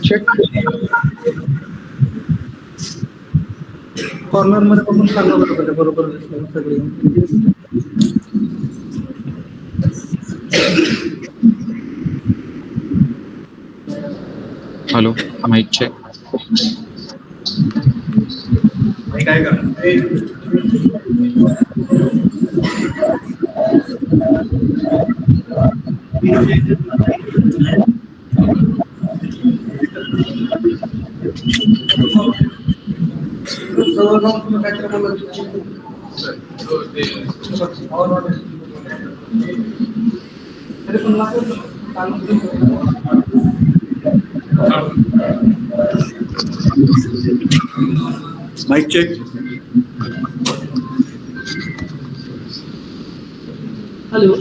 Check. Corner मध्ये बघून सांगा बरोबर बरोबर दिसलं सगळे. Hello, mic check. काय करणार? Mic check. Hello.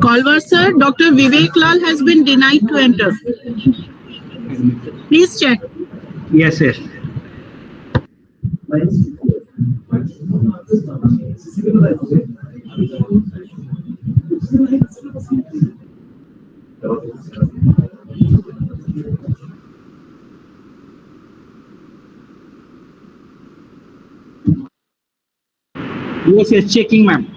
Caller sir, Dr. Vivek Lall has been denied to enter. Please check. Yes, yes. Yes, yes, checking, ma'am.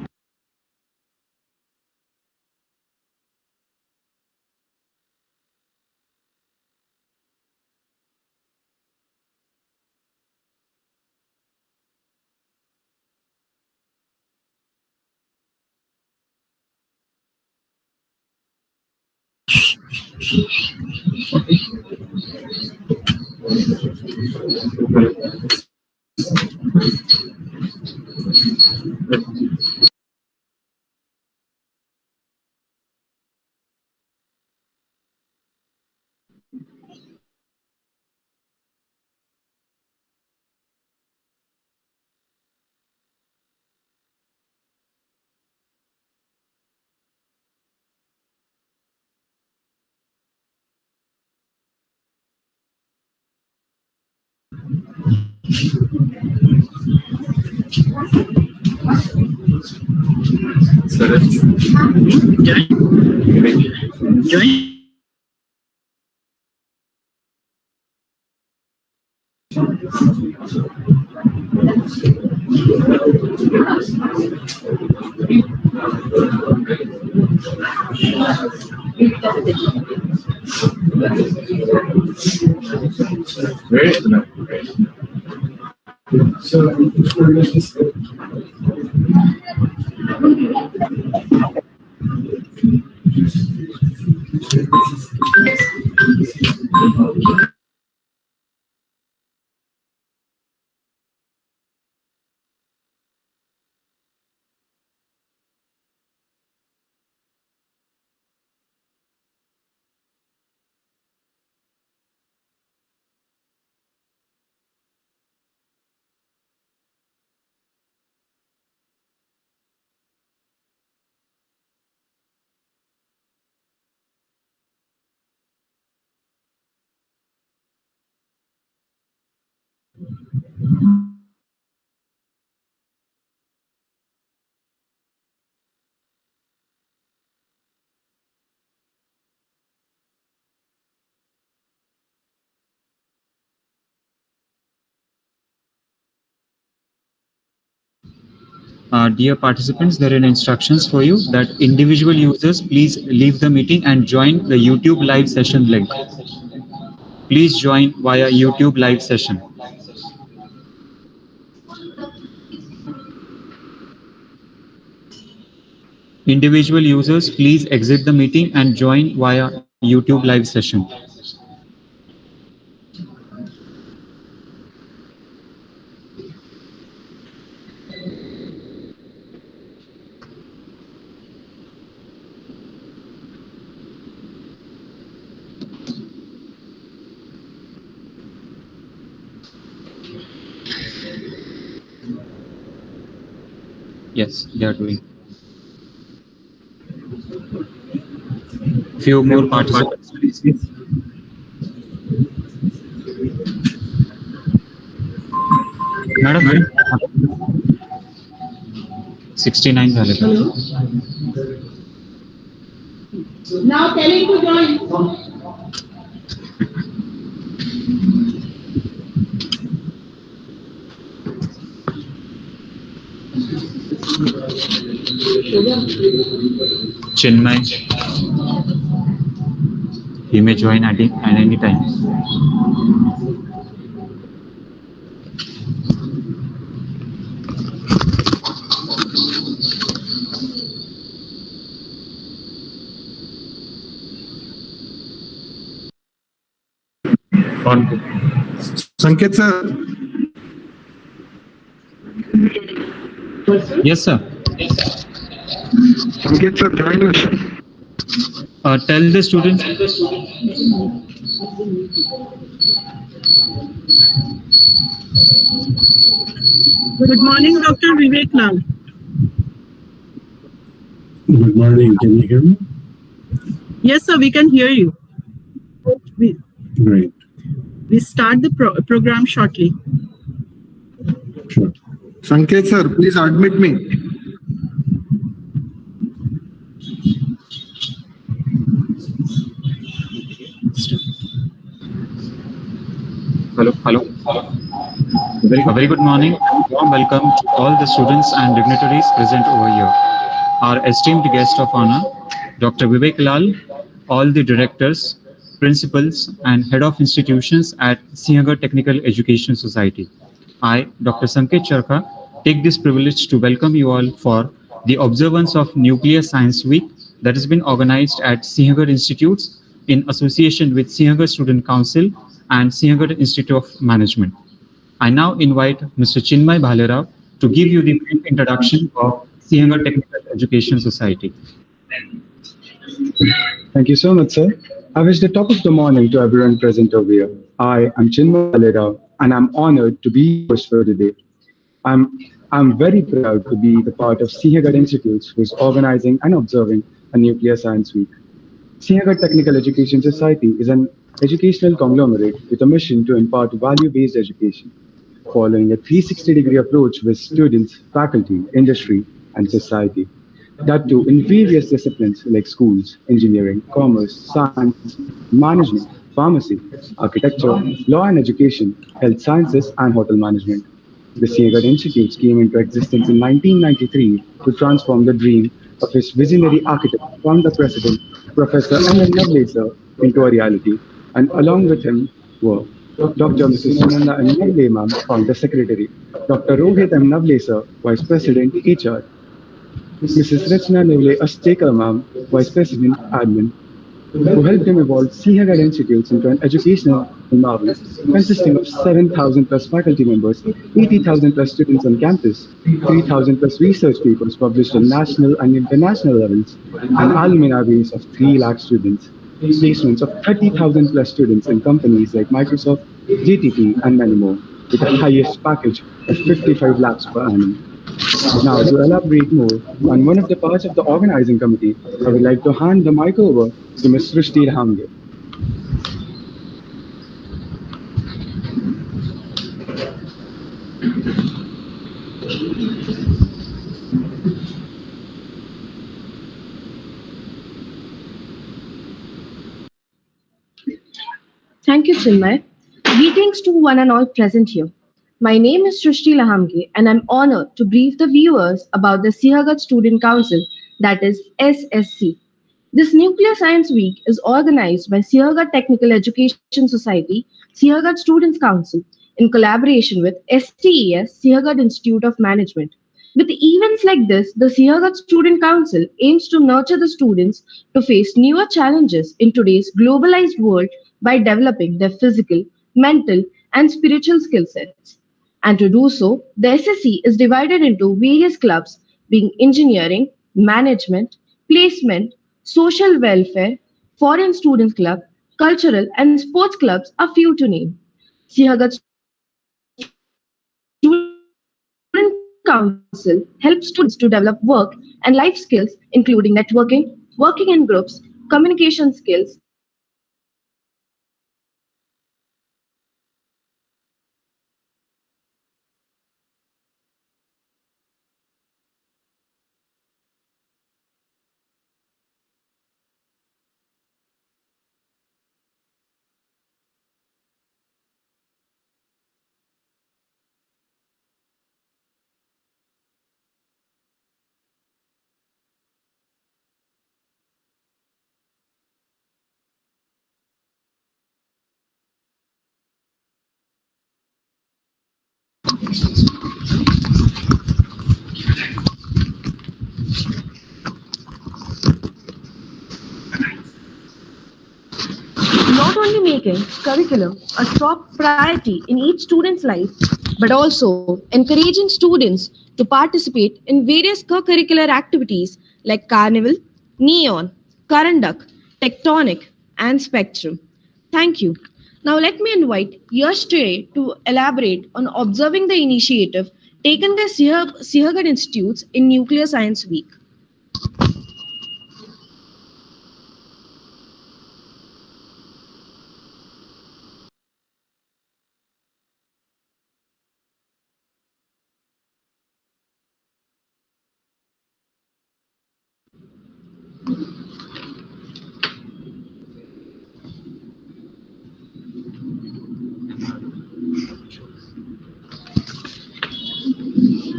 Join. Dear participants, there are instructions for you that individual users please leave the meeting and join the YouTube live session link. Please join via YouTube live session. Individual users please exit the meeting and join via YouTube live session. Yes, they are doing. Few more participants, please. Madam, 69 झाले. Now tell him to join. Chinmay, he may join at any time. Sanket sir. Yes, sir. Sanket sir, join us. Tell the students. Good morning, Dr. Vivek Lall. Good morning. Can you hear me? Yes, sir, we can hear you. We, Great. we start the program shortly. Sure. Sanket sir, please admit me. Hello. A very good morning. Warm welcome to all the students and dignitaries present over here. Our esteemed guest of honor, Dr. Vivek Lall, all the directors, principals, and head of institutions at Sinhgad Technical Education Society. I, Dr. Sanket Charka, take this privilege to welcome you all for the observance of Nuclear Science Week that has been organized at Sinhgad Institutes in association with Sinhgad Student Council and Sinhgad Institute of Management. I now invite Mr. Chinmay Bhalerao to give you the brief introduction of Sinhgad Technical Education Society. Thank you so much, sir. I wish the top of the morning to everyone present over here. I am Chinmay Bhalerao, and I'm honored to be your host for today. I'm very proud to be the part of Sinhgad Institutes, who is organizing and observing a Nuclear Science Week. Sinhgad Technical Education Society is an educational conglomerate with a mission to impart value-based education, following a 360-degree approach with students, faculty, industry, and society. That too in various disciplines like schools, engineering, commerce, science, management, pharmacy, architecture, law and education, health sciences, and hotel management. The Sinhgad Institutes came into existence in 1993 to transform the dream of his visionary architect, founder president, Professor M. Lovelace, into a reality. And along with him were Dr. Mrs. Sunanda M. Navle, ma'am, founder secretary, Dr. Rohit M. Navlace, vice president, HR, Mrs. Rachna Nevle Astekar, ma'am, vice president, admin, who helped him evolve Sinhgad Institutes into an educational marvel consisting of 7,000 plus faculty members, 80,000 plus students on campus, 3,000 plus research papers published on national and international levels, an alumni base of 3 lakh students, placements of 30,000 plus students in companies like Microsoft, GTP, and many more, with the highest package of 55 lakhs per annum. Now, to elaborate more on one of the parts of the organizing committee, I would like to hand the mic over to Ms. Srishti Rahamge. Thank you, Chinmay. Greetings to one and all present here. My name is Srishti Lahamge, and I'm honored to brief the viewers about the Sinhgad Student Council, that is SSC. This Nuclear Science Week is organized by Sinhgad Technical Education Society, Sinhgad Students Council, in collaboration with STES, Sinhgad Institute of Management. With events like this, the Sinhgad Student Council aims to nurture the students to face newer challenges in today's globalized world by developing their physical, mental, and spiritual skill sets. And to do so, the SSC is divided into various clubs, being engineering, management, placement, social welfare, foreign students club, cultural and sports clubs are few to name. Sinhgad Student Council is organized Council helps students to develop work and life skills, including networking, working in groups, communication skills, not only making curriculum a top priority in each student's life, but also encouraging students to participate in various co-curricular activities like Carnival, Neon, Current Duck, Tectonic, and Spectrum. Thank you. Now let me invite Yash today to elaborate on observing the initiative taken by Sinhgad Institutes in Nuclear Science Week.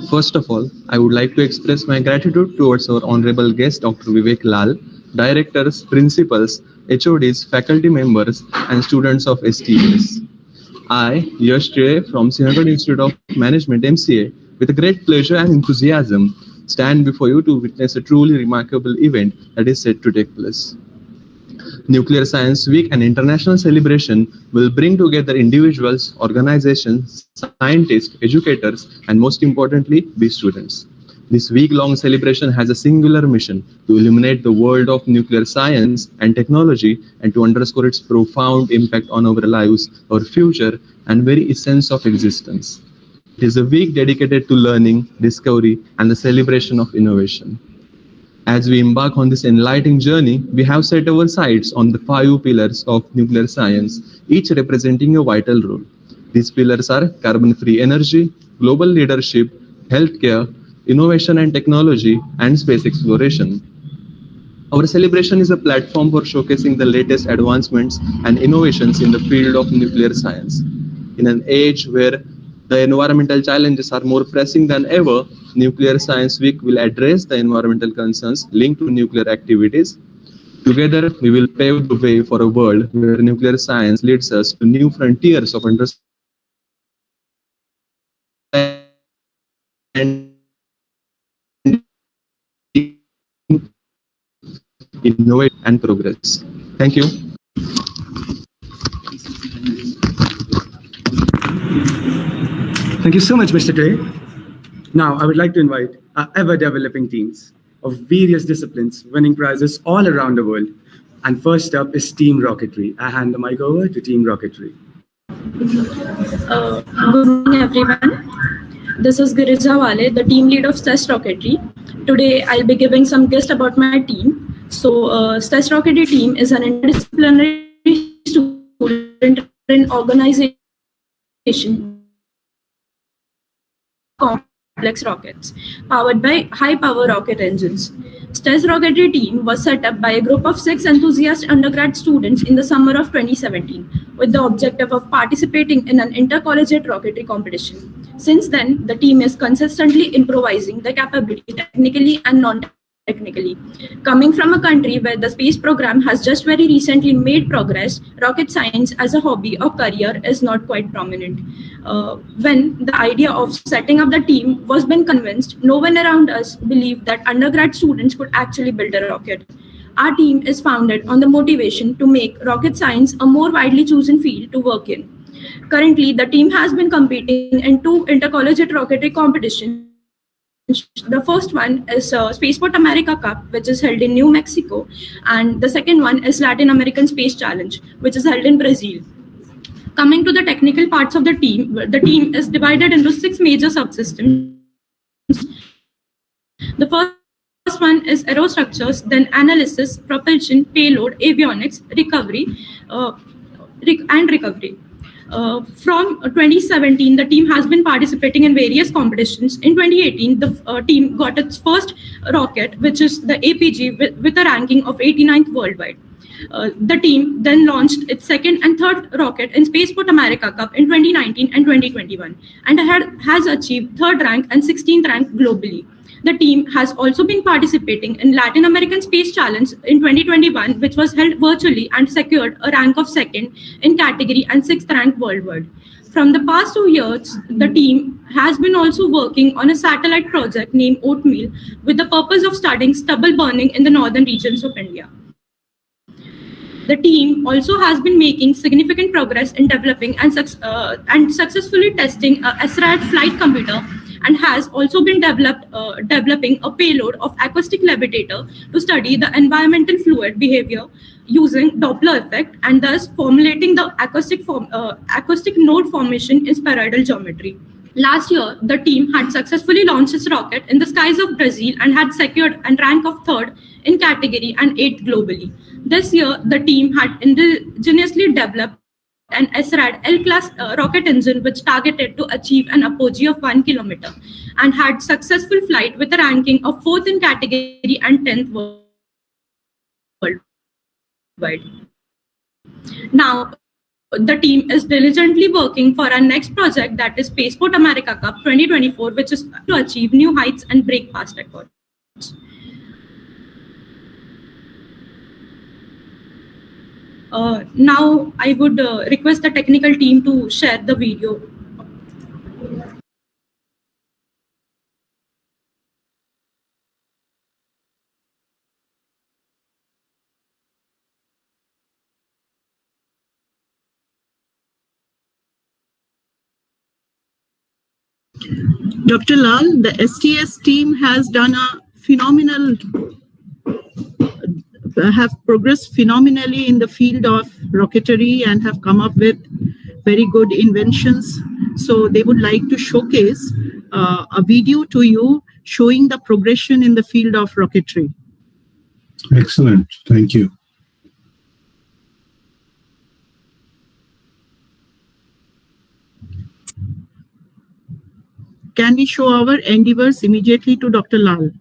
First of all, I would like to express my gratitude towards our honorable guest, Dr. Vivek Lall, directors, principals, HODs, faculty members, and students of STS. I, Yash J. from Sinhgad Institute of Management, MCA, with a great pleasure and enthusiasm, stand before you to witness a truly remarkable event that is set to take place. Nuclear Science Week, an international celebration, will bring together individuals, organizations, scientists, educators, and most importantly, be students. This week-long celebration has a singular mission to illuminate the world of nuclear science and technology and to underscore its profound impact on our lives, our future, and very essence of existence. It is a week dedicated to learning, discovery, and the celebration of innovation. As we embark on this enlightening journey, we have set our sights on the 5 pillars of nuclear science, each representing a vital role. These pillars are carbon-free energy, global leadership, healthcare, innovation and technology, and space exploration. Our celebration is a platform for showcasing the latest advancements and innovations in the field of nuclear science. In an age where the environmental challenges are more pressing than ever, Nuclear Science Week will address the environmental concerns linked to nuclear activities. Together, we will pave the way for a world where nuclear science leads us to new frontiers of innovation and progress. Thank you. Thank you so much, Mr. Clay. Now, I would like to invite our ever-developing teams of various disciplines winning prizes all around the world. And first up is Team Rocketry. I hand the mic over to Team Rocketry. Good morning, everyone. This is Girija Wale, the team lead of STES Rocketry. Today, I'll be giving some gist about my team. So, STES Rocketry team is an interdisciplinary student organization complex rockets powered by high-power rocket engines. STES Rocketry team was set up by a group of 6 enthusiast undergrad students in the summer of 2017 with the objective of participating in an intercollegiate rocketry competition. Since then, the team is consistently improvising the capabilities technically and non-technically. Coming from a country where the space program has just very recently made progress, rocket science as a hobby or career is not quite prominent. When the idea of setting up the team was been convinced, no one around us believed that undergrad students could actually build a rocket. Our team is founded on the motivation to make rocket science a more widely chosen field to work in. Currently, the team has been competing in 2 intercollegiate rocketry competitions. The first one is Spaceport America Cup, which is held in New Mexico, and the second one is Latin American Space Challenge, which is held in Brazil. Coming to the technical parts of the team is divided into 6 major subsystems The first one is aerostructures, then analysis, propulsion, payload, avionics, recovery. From 2017, the team has been participating in various competitions. In 2018, the team got its first rocket, which is the APG, with a ranking of 89th worldwide. The team then launched its second and third rocket in Spaceport America Cup in 2019 and 2021, and has achieved third rank and 16th rank globally. The team has also been participating in Latin American Space Challenge in 2021, which was held virtually, and secured a rank of second in category and sixth rank worldwide. From the past 2 years, the team has been also working on a satellite project named Oatmeal, with the purpose of studying stubble burning in the northern regions of India. The team also has been making significant progress in developing and successfully testing a SRAD flight computer, and has also been developing a payload of acoustic levitator to study the environmental fluid behavior using Doppler effect, and thus formulating the acoustic node formation in spheroidal geometry. Last year, the team had successfully launched its rocket in the skies of Brazil and had secured a rank of third in category and eighth globally. This year, the team had indigenously developed an SRAD L-class rocket engine, which targeted to achieve an apogee of 1 kilometer, and had successful flight with a ranking of 4th in category and 10th worldwide. Now, the team is diligently working for our next project, that is Spaceport America Cup 2024, which is to achieve new heights and break past records. Now, I would request the technical team to share the video. Dr. Lall, the STS team has done a have progressed phenomenally in the field of rocketry and have come up with very good inventions. So they would like to showcase a video to you showing the progression in the field of rocketry. Excellent. Thank you. Can we show our endeavors immediately to Dr. Lall?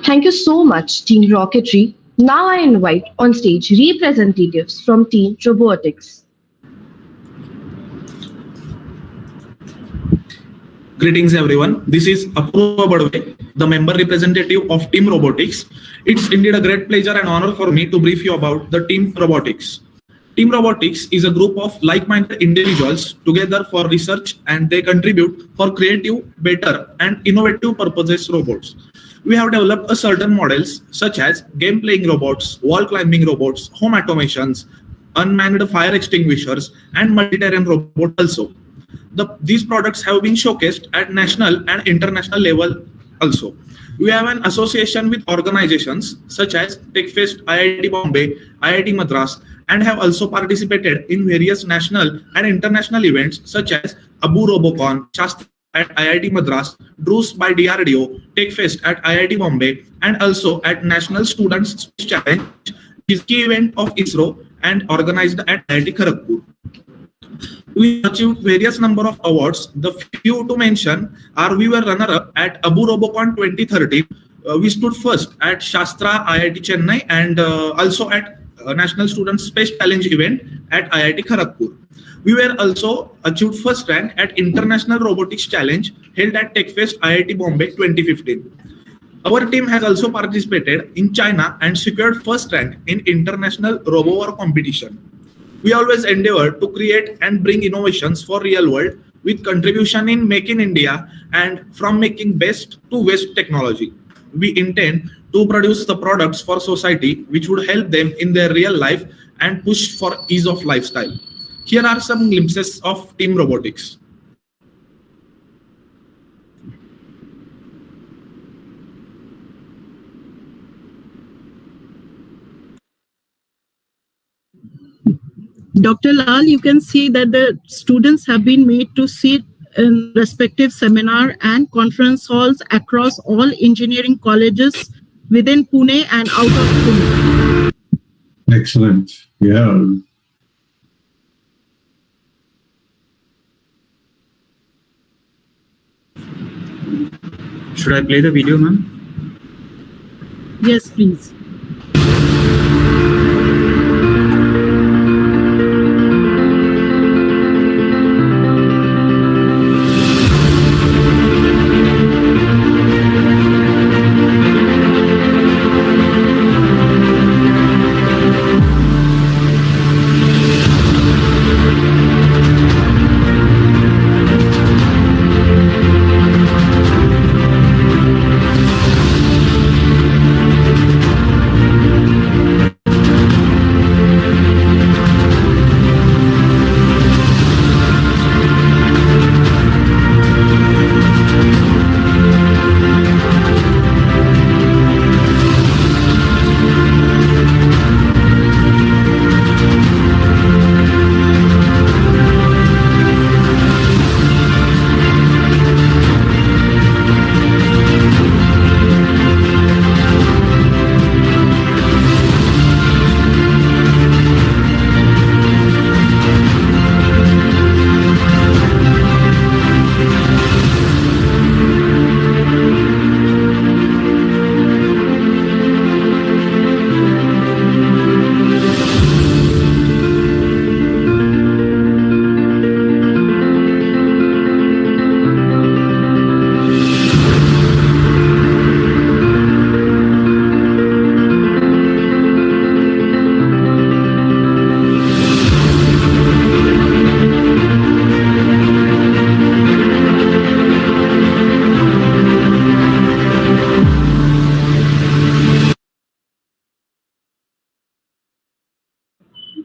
Thank you so much, Team Rocketry. Now I invite on stage representatives from Team Robotics. Greetings everyone, this is Apurva Badwe, the member representative of Team Robotics. It's indeed a great pleasure and honor for me to brief you about the Team Robotics. Team Robotics is a group of like-minded individuals together for research, and they contribute for creative, better and innovative purposes robots. We have developed a certain models such as game-playing robots, wall-climbing robots, home automations, unmanned fire extinguishers and multi-terrain robot also. These products have been showcased at national and international level also. We have an association with organizations such as TechFest, IIT Bombay, IIT Madras, and have also participated in various national and international events such as Abu Robocon, Shastra at IIT Madras, DRUS by DRDO, TechFest at IIT Bombay, and also at National Students Space Challenge, which is key event of ISRO and organized at IIT Kharagpur. We achieved various number of awards. The few to mention are we were runner-up at Abu Robocon 2013. We stood first at Shastra IIT Chennai and also at National Student Space Challenge event at IIT Kharagpur. We were also achieved first rank at International Robotics Challenge held at TechFest IIT Bombay 2015. Our team has also participated in China and secured first rank in International RoboWar competition. We always endeavor to create and bring innovations for real world with contribution in Make in India and from making best to waste technology. We intend to produce the products for society which would help them in their real life and push for ease of lifestyle. Here are some glimpses of Team Robotics. Dr. Lal, you can see that the students have been made to sit in respective seminar and conference halls across all engineering colleges within Pune and out of Pune. Excellent. Yeah. Should I play the video, ma'am? Yes, please.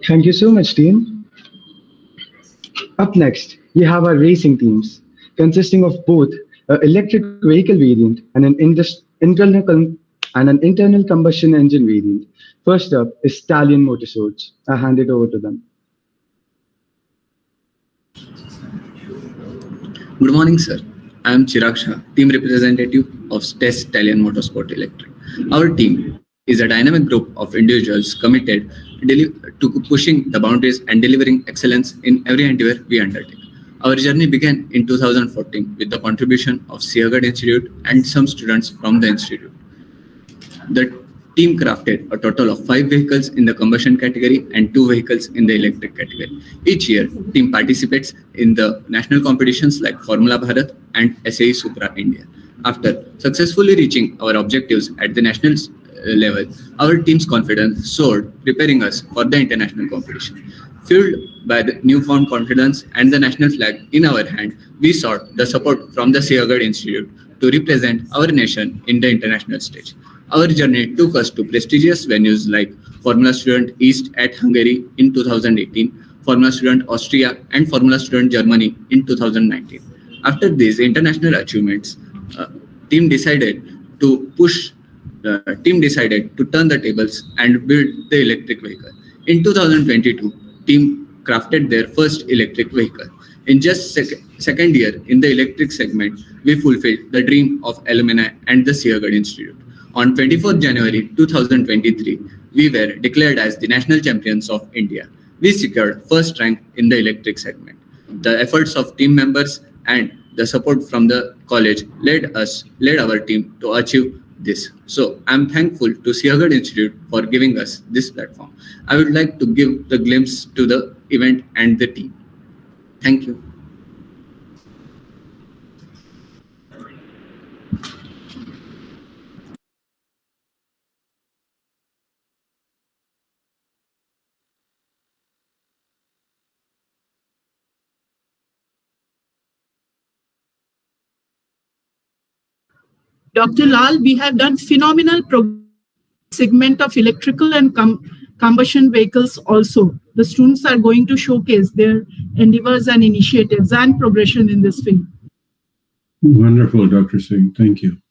Thank you so much, team. Up next, we have our racing teams, consisting of both an electric vehicle variant and an internal combustion engine variant. First up is Stallion Motorsports. I hand it over to them. Good morning, sir. I am Chirag Shah, team representative of TEST Stallion Motorsport Electric. Our team is a dynamic group of individuals committed to pushing the boundaries and delivering excellence in every endeavor we undertake. Our journey began in 2014 with the contribution of Sinhgad Institute and some students from the institute. The team crafted a total of 5 vehicles in the combustion category and 2 vehicles in the electric category. Each year, team participates in the national competitions like Formula Bharat and SAE Supra India. After successfully reaching our objectives at the national level, our team's confidence soared, preparing us for the international competition. Fueled by the newfound confidence and the national flag in our hand, we sought the support from the Sinhgad Institute to represent our nation in the international stage. Our journey took us to prestigious venues like Formula Student East at Hungary in 2018, Formula Student Austria, and Formula Student Germany in 2019. After these international achievements, team decided to turn the tables and build the electric vehicle. In 2022, team crafted their first electric vehicle. In just second year in the electric segment, we fulfilled the dream of alumni and the Sinhgad Institute. On 24th January 2023, we were declared as the national champions of India. We secured first rank in the electric segment. The efforts of team members and the support from the college led our team to achieve this. So I'm thankful to Sinhgad Institute for giving us this platform. I would like to give the glimpse to the event and the team. Thank you. Dr. Lal, we have done phenomenal segment of electrical and combustion vehicles also. The students are going to showcase their endeavors and initiatives and progression in this field. Wonderful, Dr. Singh. Thank you.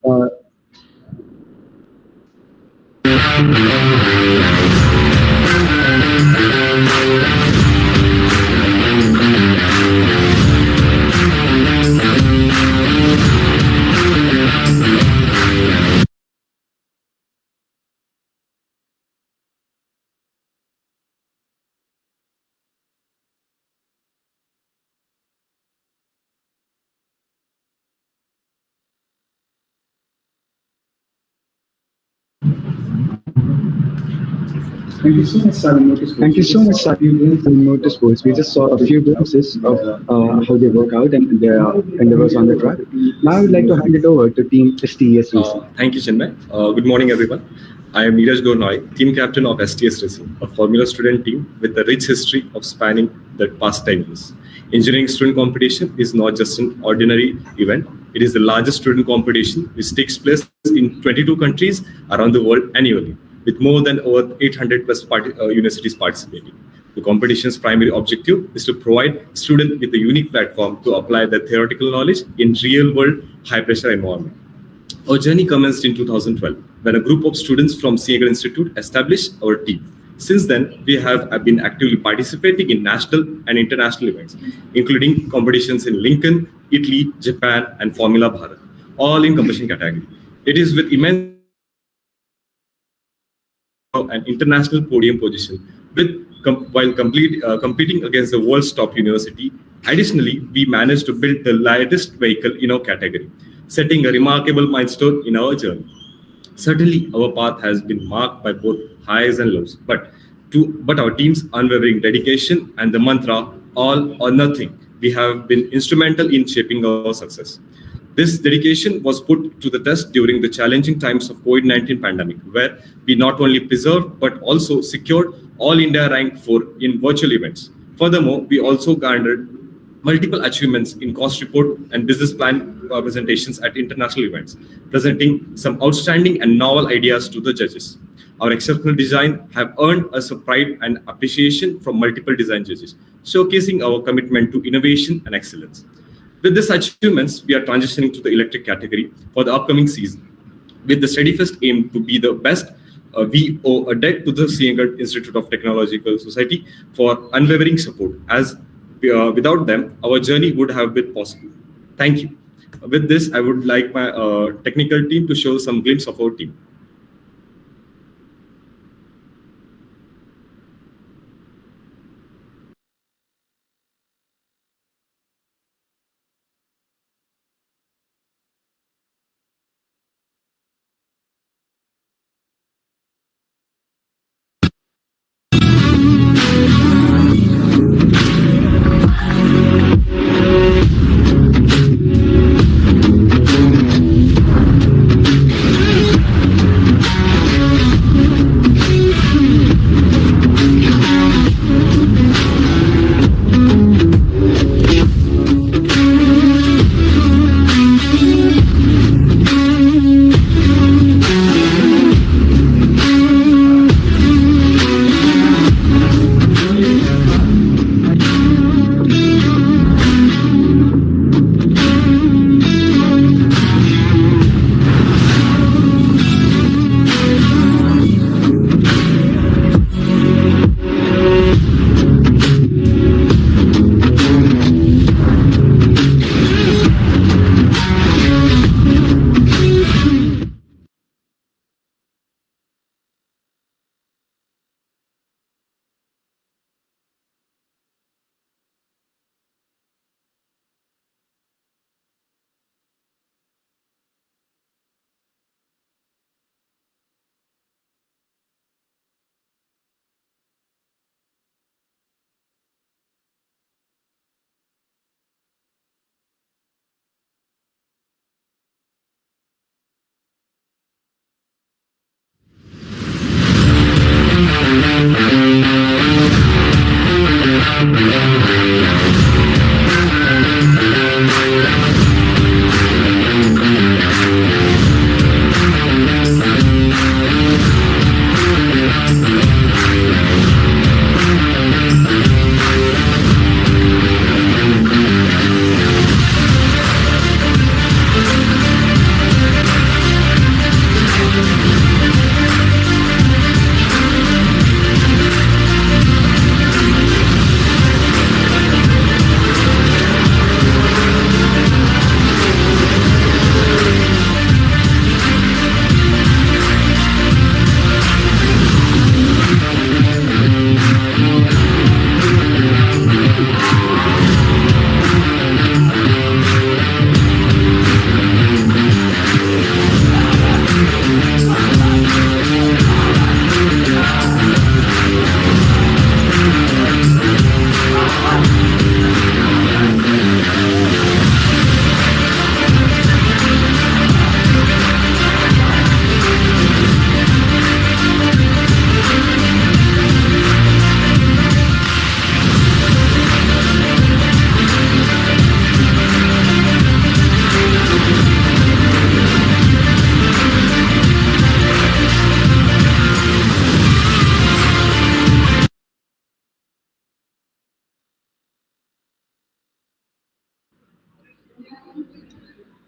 Uh, Thank you so much, Salim Motorsports. Thank you so much, Salim Motorsports. We just saw a few glimpses of how they work out and their endeavors on the track. Now I would like to hand it over to Team STS Racing. Thank you, Chinmay. Good morning, everyone. I am Neeraj Gornoy, team captain of STS Racing, a Formula student team with a rich history of spanning the past 10 years. Engineering student competition is not just an ordinary event. It is the largest student competition which takes place in 22 countries around the world annually, with more than over 800 plus universities participating. The competition's primary objective is to provide students with a unique platform to apply their theoretical knowledge in real-world high-pressure environment. Our journey commenced in 2012 when a group of students from Sinhgad Institute established our team. Since then, we have been actively participating in national and international events, including competitions in Lincoln, Italy, Japan, and Formula Bharat, all in combustion category. It is with immense an international podium position while competing against the world's top university. Additionally, we managed to build the lightest vehicle in our category, setting a remarkable milestone in our journey. Certainly, our path has been marked by both highs and lows, but our team's unwavering dedication and the mantra all or nothing. We have been instrumental in shaping our success. This dedication was put to the test during the challenging times of COVID-19 pandemic, where we not only preserved but also secured all India rank 4 in virtual events. Furthermore, we also garnered multiple achievements in cost report and business plan presentations at international events, presenting some outstanding and novel ideas to the judges. Our exceptional design have earned us a pride and appreciation from multiple design judges, showcasing our commitment to innovation and excellence. With these achievements, we are transitioning to the electric category for the upcoming season. With the steadfast aim to be the best, we owe a debt to the Sinhgad Institute of Technological Society for unwavering support, as without them, our journey would have been possible. Thank you. With this, I would like my technical team to show some glimpse of our team.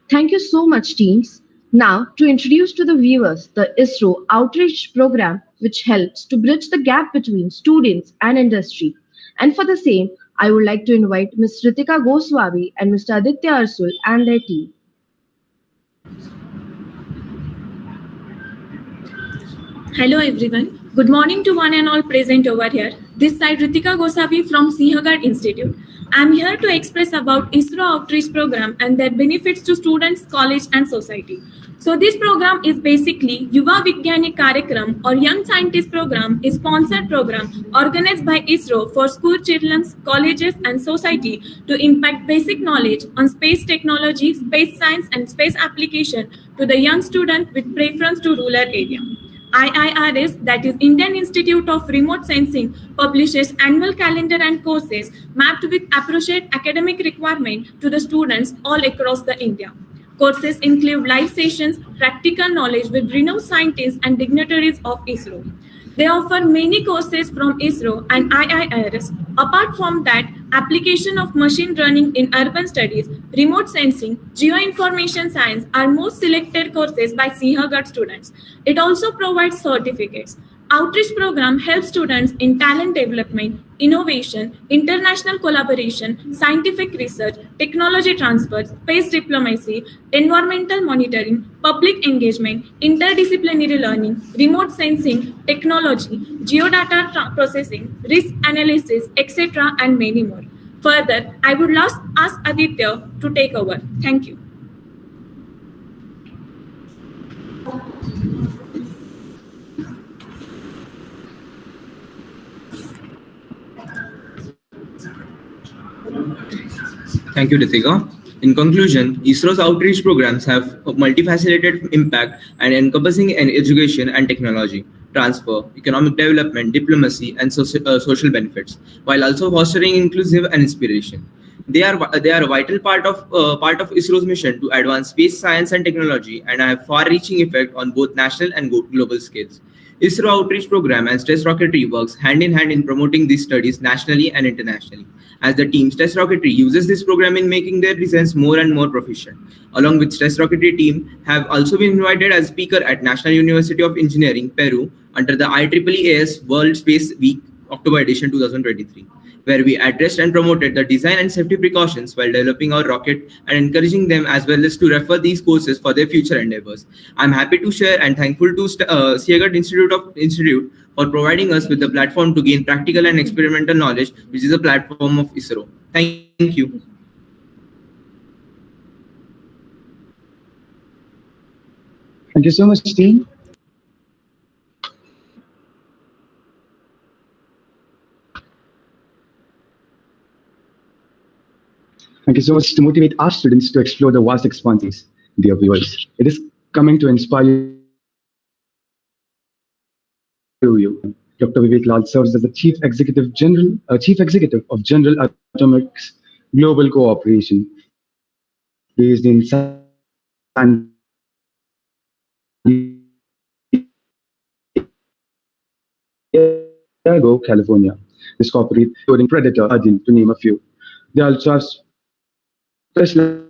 Thank you so much, teams. Now, to introduce to the viewers the ISRO outreach program, which helps to bridge the gap between students and industry. And for the same, I would like to invite Ms. Ritika Goswami and Mr. Aditya Arsul and their team. Hello everyone. Good morning to one and all present over here. This side Ritika Gosavi from Sinhgad Institute. I am here to express about ISRO outreach program and their benefits to students, college and society. So this program is basically Yuva Vigyani Karyakram or Young Scientist Program is sponsored program organized by ISRO for school children, colleges and society to impact basic knowledge on space technology, space science and space application to the young student with preference to rural area. IIRS, that is Indian Institute of Remote Sensing, publishes annual calendar and courses mapped with appropriate academic requirement to the students all across the India. Courses include live sessions, practical knowledge with renowned scientists and dignitaries of ISRO. They offer many courses from ISRO and IIRS. Apart from that, application of machine learning in urban studies, remote sensing, geoinformation science are most selected courses by Sinhgad students. It also provides certificates. Outreach program helps students in talent development, innovation, international collaboration, scientific research, technology transfer, space diplomacy, environmental monitoring, public engagement, interdisciplinary learning, remote sensing, technology, geodata processing, risk analysis, etc. and many more. Further, I would last ask Aditya to take over. Thank you. Thank you, Ritika. In conclusion, ISRO's outreach programs have a multifaceted impact and encompassing an education and technology, transfer, economic development, diplomacy, and social benefits, while also fostering inclusive and inspiration. They are a vital part of ISRO's mission to advance space science and technology and have far-reaching effect on both national and global scales. ISRO outreach program and stress rocketry works hand in hand in promoting these studies nationally and internationally, as the team Stress Rocketry uses this program in making their designs more and more proficient. Along with Stress Rocketry team have also been invited as speaker at National University of Engineering, Peru, under the IEEE's World Space Week October edition 2023, where we addressed and promoted the design and safety precautions while developing our rocket and encouraging them as well as to refer these courses for their future endeavors. I'm happy to share and thankful to Sinhgad Institute for providing us with the platform to gain practical and experimental knowledge, which is a platform of ISRO. Thank you. Thank you so much, team. Thank you so much to motivate our students to explore the vast expanses, dear viewers. It is coming to inspire you. Dr. Vivek Lall serves as the Chief Executive of General Atomics Global Cooperation, based in San Diego, California. This corporate, including Predator, Arjun, to name a few. They also have special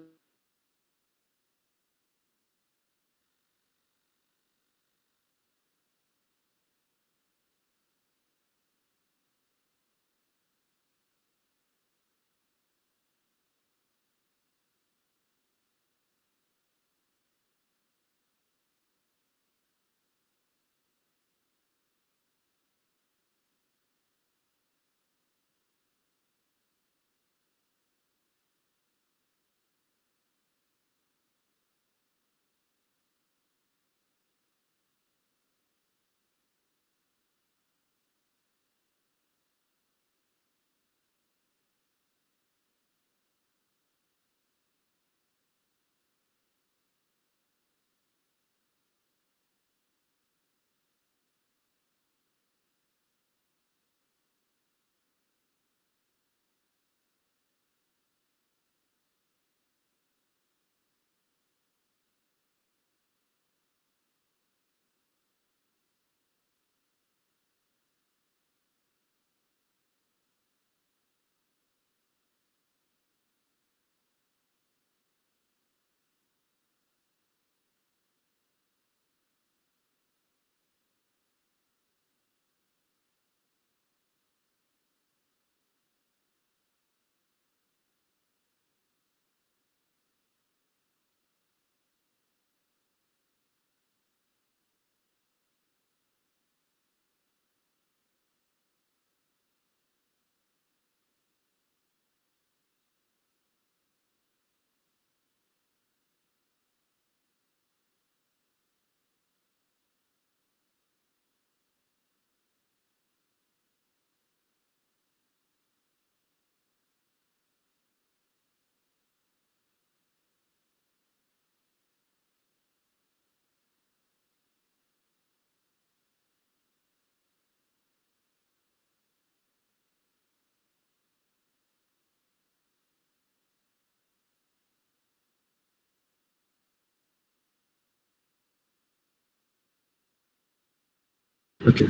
Okay.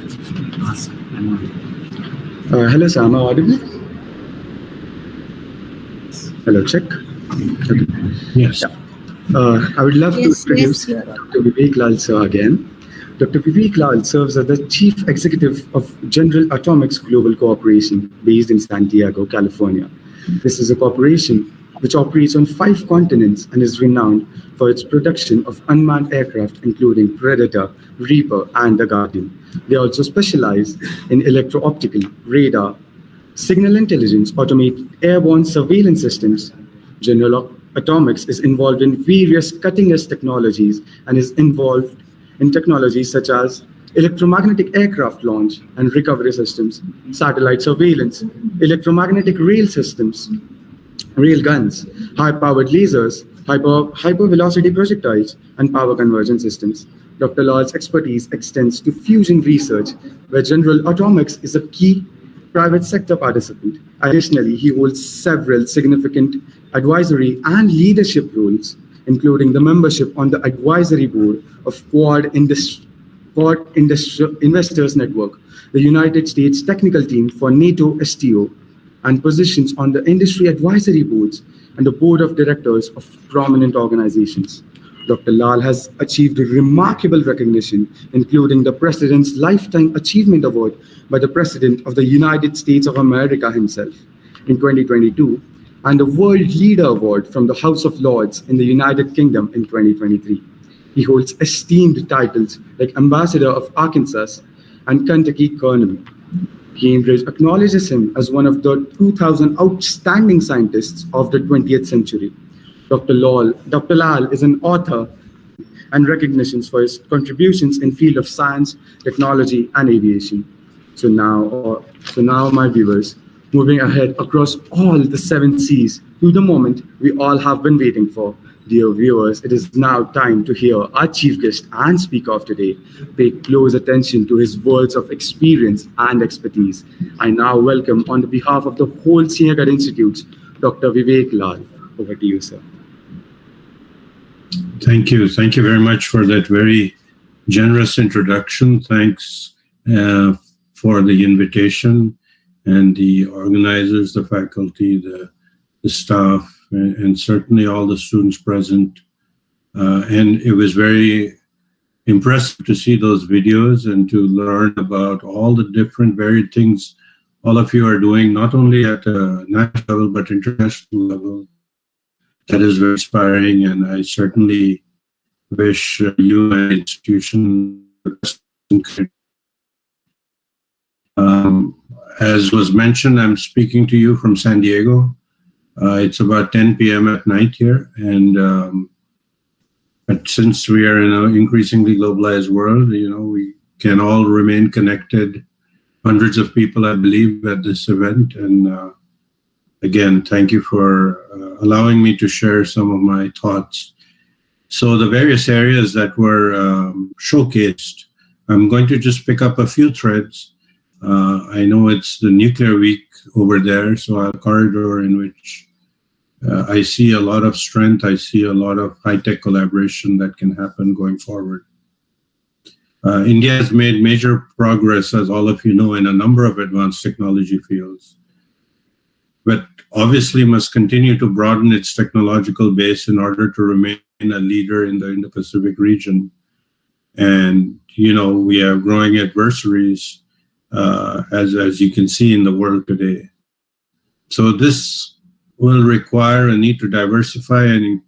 Hello, sir. Am I audible? Hello, check. Okay. Yes. I would love to Yes, introduce yes, you're Dr. Vivek Lall, sir, again. Dr. Vivek Lall serves as the Chief Executive of General Atomics Global Corporation based in Santiago, California. This is a corporation which operates on 5 continents and is renowned for its production of unmanned aircraft, including Predator, Reaper, and the Guardian. They also specialize in electro-optical, radar, signal intelligence, automated airborne surveillance systems. General Atomics is involved in various cutting-edge technologies and is involved in technologies such as electromagnetic aircraft launch and recovery systems, satellite surveillance, electromagnetic rail systems, rail guns, high-powered lasers, hyper-velocity projectiles, and power conversion systems. Dr. Lall's expertise extends to fusion research, where General Atomics is a key private sector participant. Additionally, he holds several significant advisory and leadership roles, including the membership on the advisory board of Quad Investors Network, the United States technical team for NATO STO, and positions on the industry advisory boards and the board of directors of prominent organizations. Dr. Lall has achieved remarkable recognition, including the President's Lifetime Achievement Award by the President of the United States of America himself in 2022, and the World Leader Award from the House of Lords in the United Kingdom in 2023. He holds esteemed titles like Ambassador of Arkansas and Kentucky Colonel. Cambridge acknowledges him as one of the 2,000 outstanding scientists of the 20th century. Dr. Lall is an author and recognitions for his contributions in field of science, technology, and aviation. So now, my viewers, moving ahead across all the 7 seas to the moment we all have been waiting for. Dear viewers, it is now time to hear our chief guest and speaker of today. Pay close attention to his words of experience and expertise. I now welcome, on the behalf of the whole Sinhgad Institute, Dr. Vivek Lall. Over to you, sir. Thank you. Thank you very much for that very generous introduction. Thanks for the invitation, and the organizers, the faculty, the staff, and certainly all the students present. And it was very impressive to see those videos and to learn about all the different varied things all of you are doing, not only at a national level, but international level. That is very inspiring, and I certainly wish you and the institution the best. As was mentioned, I'm speaking to you from San Diego. It's about 10 p.m. at night here, and but since we are in an increasingly globalized world, we can all remain connected. Hundreds of people, I believe, at this event, and again, thank you for allowing me to share some of my thoughts. So the various areas that were showcased, I'm going to just pick up a few threads. I know it's the nuclear week over there, so a corridor in which I see a lot of strength. I see a lot of high-tech collaboration that can happen going forward. India has made major progress, as all of you know, in a number of advanced technology fields, but obviously must continue to broaden its technological base in order to remain a leader in the Indo-Pacific region. And, we have growing adversaries, as you can see in the world today. So this will require a need to diversify and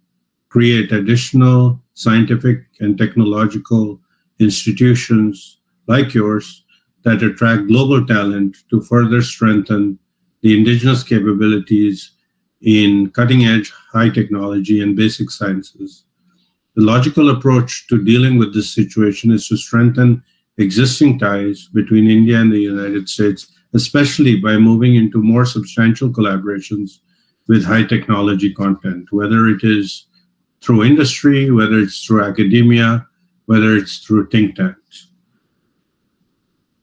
create additional scientific and technological institutions like yours that attract global talent to further strengthen the indigenous capabilities in cutting-edge high technology and basic sciences. The logical approach to dealing with this situation is to strengthen existing ties between India and the United States, especially by moving into more substantial collaborations with high technology content, whether it is through industry, whether it's through academia, whether it's through think tanks.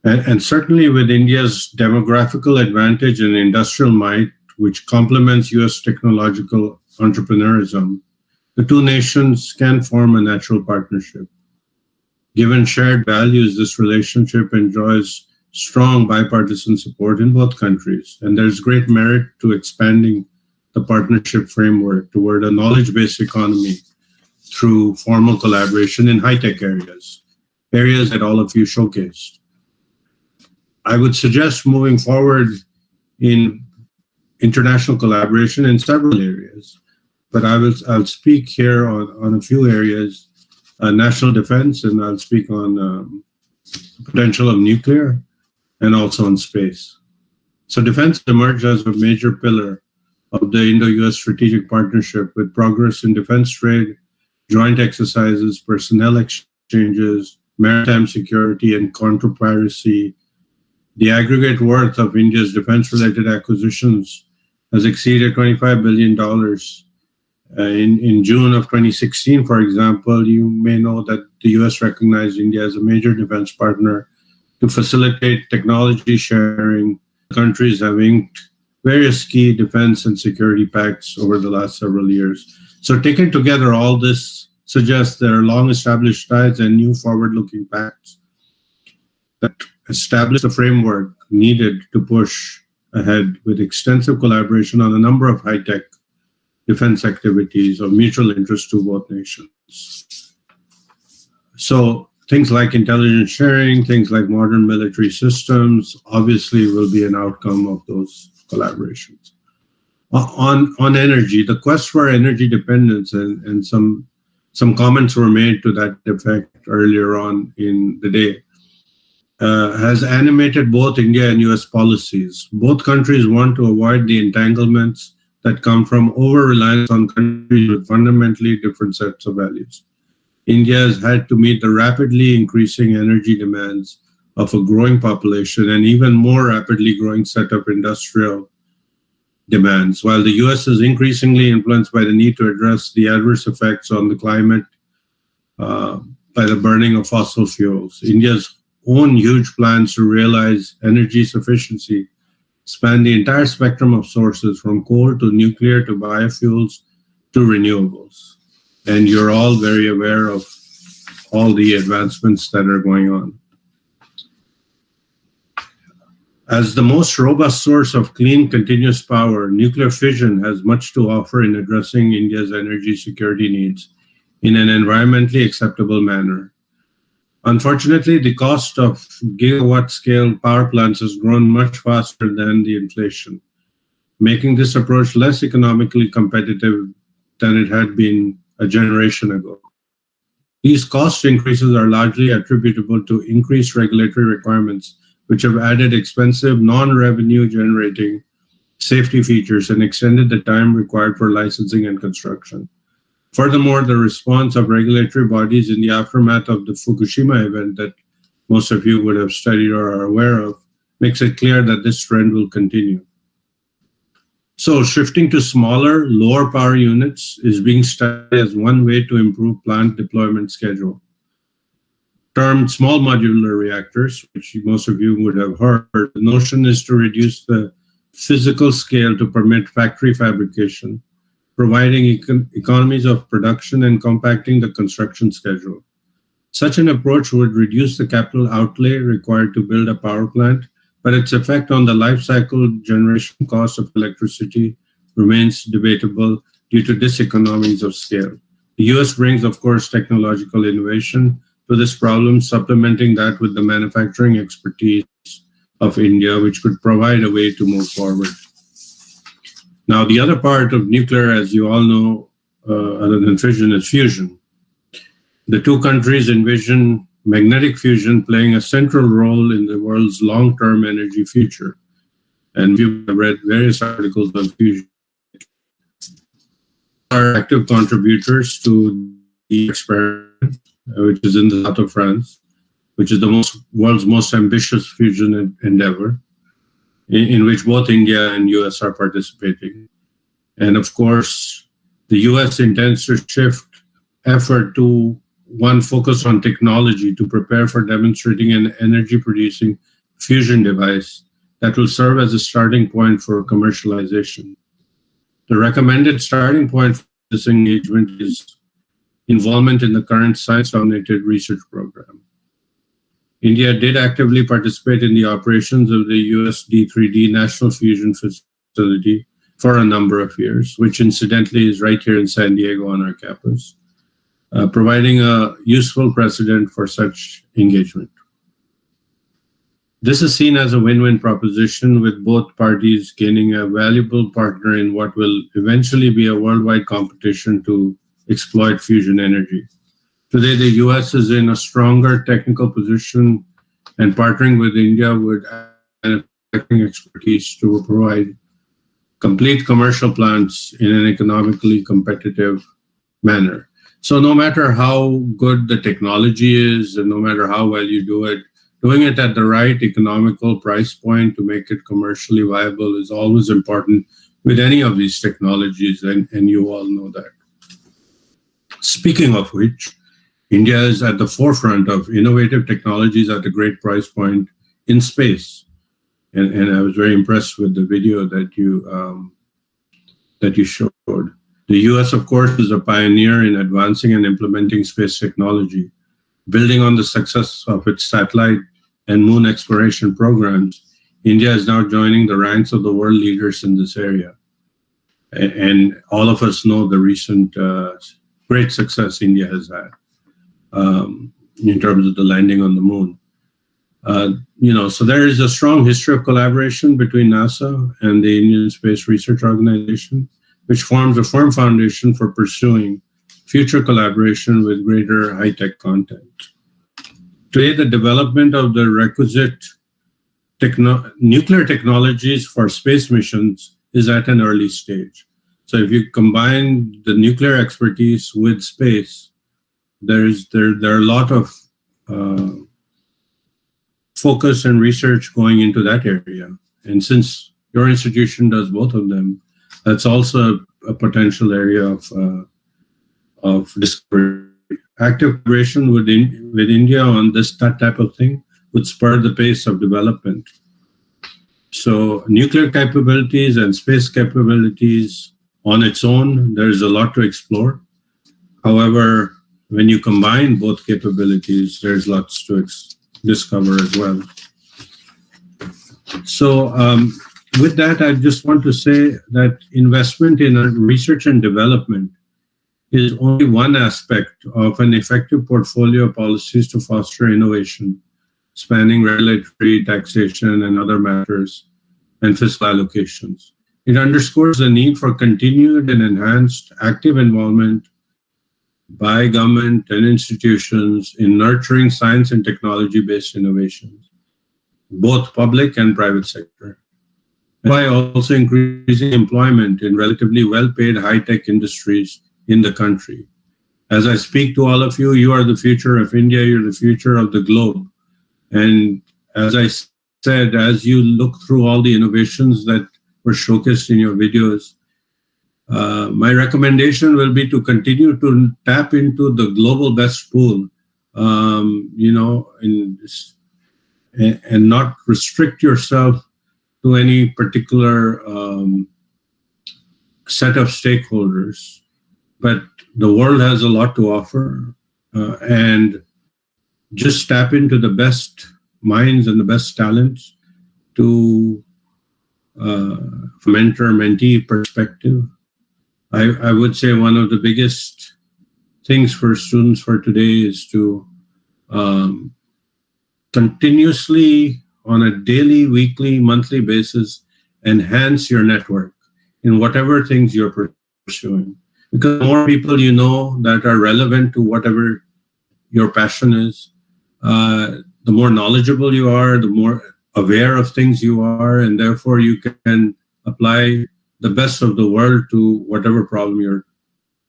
And certainly with India's demographical advantage and industrial might, which complements US technological entrepreneurism, the two nations can form a natural partnership. Given shared values, this relationship enjoys strong bipartisan support in both countries, and there's great merit to expanding the partnership framework toward a knowledge-based economy through formal collaboration in high-tech areas that all of you showcased. I would suggest moving forward in international collaboration in several areas, but I'll speak here on a few areas, national defense, and I'll speak on potential of nuclear and also on space. So defense emerged as a major pillar of the Indo-US strategic partnership with progress in defense trade, joint exercises, personnel exchanges, maritime security, and counter-piracy. The aggregate worth of India's defense-related acquisitions has exceeded $25 billion. In June of 2016, for example, you may know that the US recognized India as a major defense partner to facilitate technology sharing. Countries have inked various key defense and security pacts over the last several years. So taken together, all this suggests there are long-established ties and new forward-looking pacts that establish the framework needed to push ahead with extensive collaboration on a number of high-tech defense activities of mutual interest to both nations. So things like intelligence sharing, things like modern military systems, obviously will be an outcome of those collaborations. On energy, the quest for energy dependence and some comments were made to that effect earlier on in the day, has animated both India and US policies. Both countries want to avoid the entanglements that come from over-reliance on countries with fundamentally different sets of values. India has had to meet the rapidly increasing energy demands of a growing population and even more rapidly growing set of industrial demands, while the US is increasingly influenced by the need to address the adverse effects on the climate by the burning of fossil fuels. India's own huge plans to realize energy sufficiency span the entire spectrum of sources, from coal to nuclear to biofuels to renewables. And you're all very aware of all the advancements that are going on. As the most robust source of clean, continuous power, nuclear fission has much to offer in addressing India's energy security needs in an environmentally acceptable manner. Unfortunately, the cost of gigawatt-scale power plants has grown much faster than the inflation, making this approach less economically competitive than it had been a generation ago. These cost increases are largely attributable to increased regulatory requirements, which have added expensive non-revenue generating safety features and extended the time required for licensing and construction. Furthermore, the response of regulatory bodies in the aftermath of the Fukushima event that most of you would have studied or are aware of makes it clear that this trend will continue. So shifting to smaller, lower power units is being studied as one way to improve plant deployment schedule. Termed small modular reactors, which most of you would have heard, the notion is to reduce the physical scale to permit factory fabrication, providing economies of production and compacting the construction schedule. Such an approach would reduce the capital outlay required to build a power plant, but its effect on the life cycle generation cost of electricity remains debatable due to diseconomies of scale. The US brings, of course, technological innovation to this problem, supplementing that with the manufacturing expertise of India, which could provide a way to move forward. Now, the other part of nuclear, as you all know, other than fission, is fusion. The two countries envision magnetic fusion playing a central role in the world's long-term energy future. And we've read various articles on fusion. Are active contributors to the experiment, which is in the south of France, which is the world's most ambitious fusion endeavor, in which both India and US are participating. And of course, the US intends to shift effort to one focus on technology to prepare for demonstrating an energy-producing fusion device that will serve as a starting point for commercialization. The recommended starting point for this engagement is involvement in the current science-dominated research program. India did actively participate in the operations of the US D3D National Fusion Facility for a number of years, which incidentally is right here in San Diego on our campus, providing a useful precedent for such engagement. This is seen as a win-win proposition, with both parties gaining a valuable partner in what will eventually be a worldwide competition to exploit fusion energy. Today, the US is in a stronger technical position, and partnering with India would add expertise to provide complete commercial plants in an economically competitive manner. So no matter how good the technology is, and no matter how well you do it, doing it at the right economical price point to make it commercially viable is always important with any of these technologies, and you all know that. Speaking of which, India is at the forefront of innovative technologies at a great price point in space. And I was very impressed with the video that you showed. The US, of course, is a pioneer in advancing and implementing space technology. Building on the success of its satellite and moon exploration programs, India is now joining the ranks of the world leaders in this area. And all of us know the recent great success India has had in terms of the landing on the moon. So there is a strong history of collaboration between NASA and the Indian Space Research Organization, which forms a firm foundation for pursuing future collaboration with greater high-tech content. Today, the development of the requisite nuclear technologies for space missions is at an early stage. So if you combine the nuclear expertise with space, there are a lot of focus and research going into that area. And since your institution does both of them, that's also a potential area of discovery. Active cooperation with India on that type of thing would spur the pace of development. So nuclear capabilities and space capabilities on its own, there's a lot to explore. However, when you combine both capabilities, there's lots to discover as well. So with that, I just want to say that investment in research and development is only one aspect of an effective portfolio of policies to foster innovation, spanning regulatory, taxation, and other matters, and fiscal allocations. It underscores the need for continued and enhanced active involvement by government and institutions in nurturing science and technology-based innovations, both public and private sector, by also increasing employment in relatively well-paid high-tech industries in the country. As I speak to all of you, you are the future of India, you're the future of the globe. And as I said, as you look through all the innovations that were showcased in your videos, my recommendation will be to continue to tap into the global best pool, and not restrict yourself to any particular set of stakeholders. But the world has a lot to offer, and just tap into the best minds and the best talents to mentor-mentee perspective. I would say one of the biggest things for students for today is to continuously, on a daily, weekly, monthly basis, enhance your network in whatever things you're pursuing. Because the more people you know that are relevant to whatever your passion is, the more knowledgeable you are, the more aware of things you are, and therefore you can apply the best of the world to whatever problem you're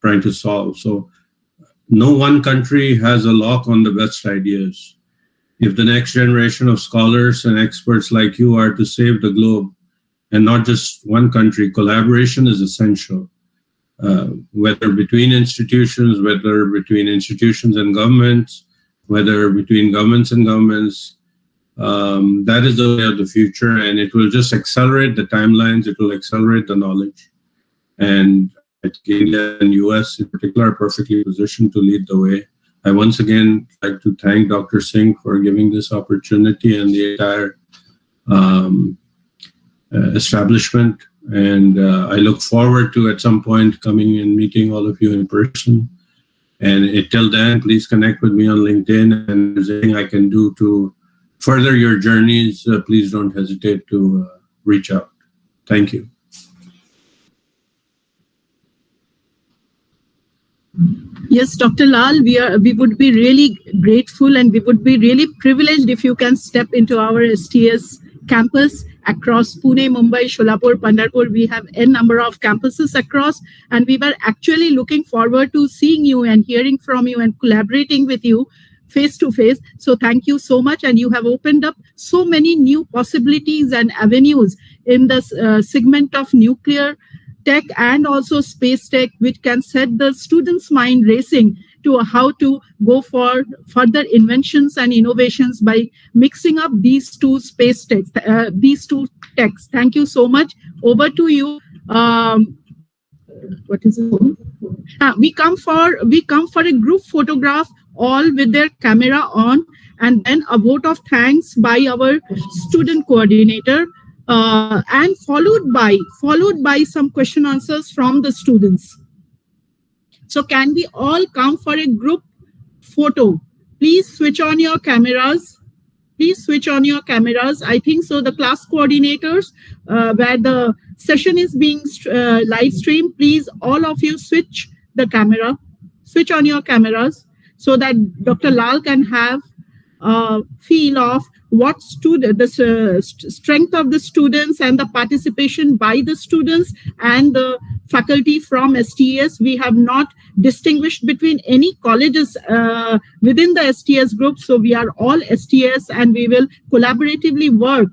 trying to solve. So no one country has a lock on the best ideas. If the next generation of scholars and experts like you are to save the globe, and not just one country, collaboration is essential. Whether between institutions, whether between institutions and governments, whether between governments and governments, that is the way of the future, and it will just accelerate the timelines, it will accelerate the knowledge. And I think India and US in particular are perfectly positioned to lead the way. I once again like to thank Dr. Singh for giving this opportunity and the entire establishment. And I look forward to at some point coming and meeting all of you in person. And till then, please connect with me on LinkedIn. And if there's anything I can do to further your journeys, please don't hesitate to reach out. Thank you. Yes, Dr. Lall, we would be really grateful and we would be really privileged if you can step into our STS campus across Pune, Mumbai, Sholapur, Pandharpur. We have n number of campuses across, and we were actually looking forward to seeing you and hearing from you and collaborating with you face to face. So thank you so much. And you have opened up so many new possibilities and avenues in the segment of nuclear tech and also space tech, which can set the students' mind racing to how to go for further inventions and innovations by mixing up these two space techs, these two techs. Thank you so much. Over to you. What is it? We come for a group photograph, all with their camera on, and then a vote of thanks by our student coordinator. And followed by some question answers from the students. So can we all come for a group photo? Please switch on your cameras. Please switch on your cameras. I think so. The class coordinators, where the session is being live streamed, please all of you switch the camera. Switch on your cameras so that Dr. Lall can have a feel of what the strength of the students and the participation by the students and the faculty from STS. We have not distinguished between any colleges within the STS group. So we are all STS, and we will collaboratively work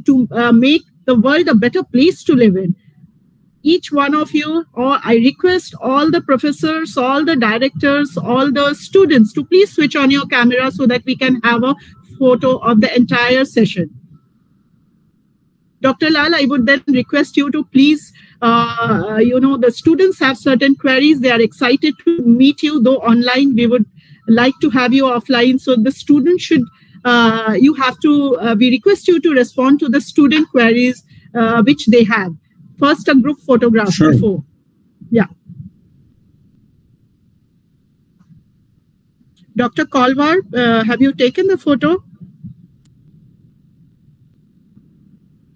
to make the world a better place to live in. Each one of you, or I request all the professors, all the directors, all the students to please switch on your camera so that we can have a photo of the entire session. Dr. Lall, I would then request you to please, the students have certain queries. They are excited to meet you, though online. We would like to have you offline. So the student should, we request you to respond to the student queries which they have. First, a group photograph. Sure. Before. Yeah. Dr. Kalwar, have you taken the photo?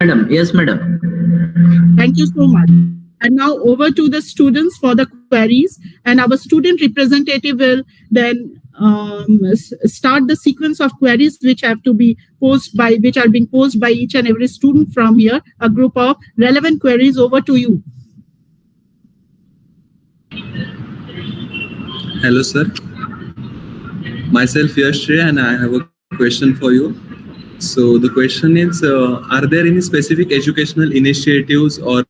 Madam, yes, madam. Thank you so much. And now over to the students for the queries, and our student representative will then start the sequence of queries which have to be which are being posed by each and every student from here. A group of relevant queries. Over to you. Hello, sir. Myself, Yashri, and I have a question for you. So the question is, are there any specific educational initiatives or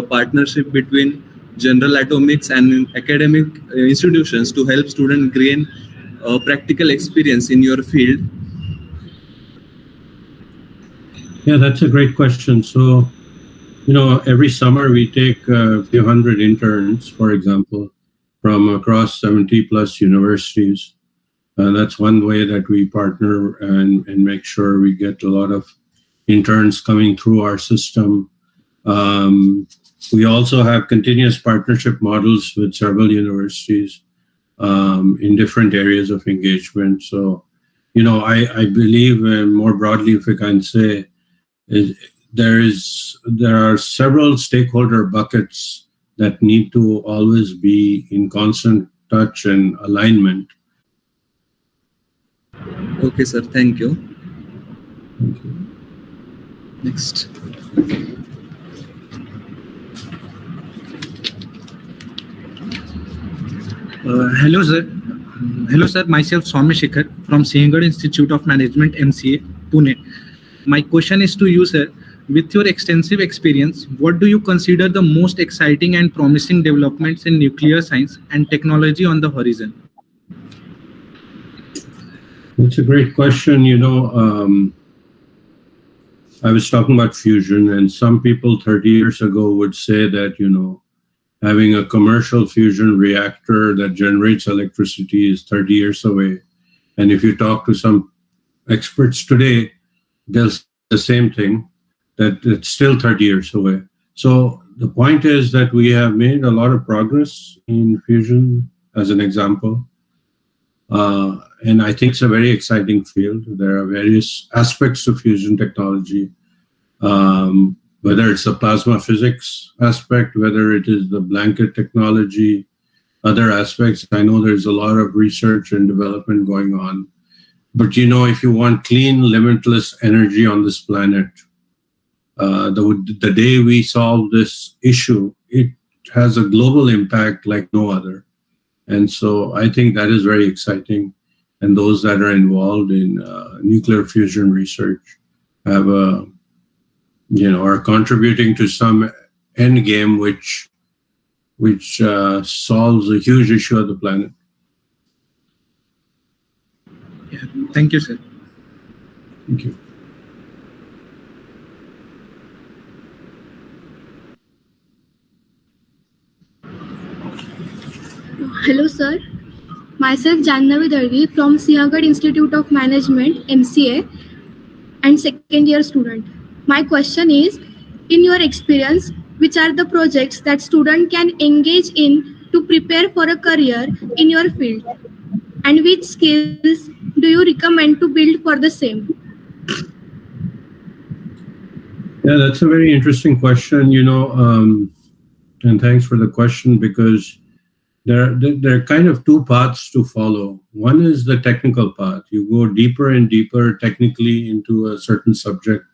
partnership between General Atomics and academic institutions to help students gain practical experience in your field? Yeah, that's a great question. So, every summer we take a few hundred interns, for example, from across 70 plus universities. That's one way that we partner and make sure we get a lot of interns coming through our system. We also have continuous partnership models with several universities in different areas of engagement. So, I believe, more broadly, if I can say, there are several stakeholder buckets that need to always be in constant touch and alignment. Okay, sir. Thank you. Next. Hello, sir. Hello, sir. Myself, Swami Shekhar from Sinhgad Institute of Management, MCA, Pune. My question is to you, sir. With your extensive experience, what do you consider the most exciting and promising developments in nuclear science and technology on the horizon? It's a great question. I was talking about fusion, and some people 30 years ago would say that, having a commercial fusion reactor that generates electricity is 30 years away. And if you talk to some experts today, they'll say the same thing, that it's still 30 years away. So the point is that we have made a lot of progress in fusion, as an example. And I think it's a very exciting field. There are various aspects of fusion technology, whether it's the plasma physics aspect, whether it is the blanket technology, other aspects. I know there's a lot of research and development going on. But if you want clean, limitless energy on this planet, the day we solve this issue, it has a global impact like no other. And so I think that is very exciting. And those that are involved in nuclear fusion research have are contributing to some end game which solves a huge issue of the planet. Yeah. Thank you, sir. Thank you. Hello, sir. Myself, Jannavi Dargi from Sinhgad Institute of Management, MCA, and second year student. My question is, in your experience, which are the projects that student can engage in to prepare for a career in your field? And which skills do you recommend to build for the same? Yeah, that's a very interesting question, and thanks for the question, because there are kind of two paths to follow. One is the technical path. You go deeper and deeper technically into a certain subject,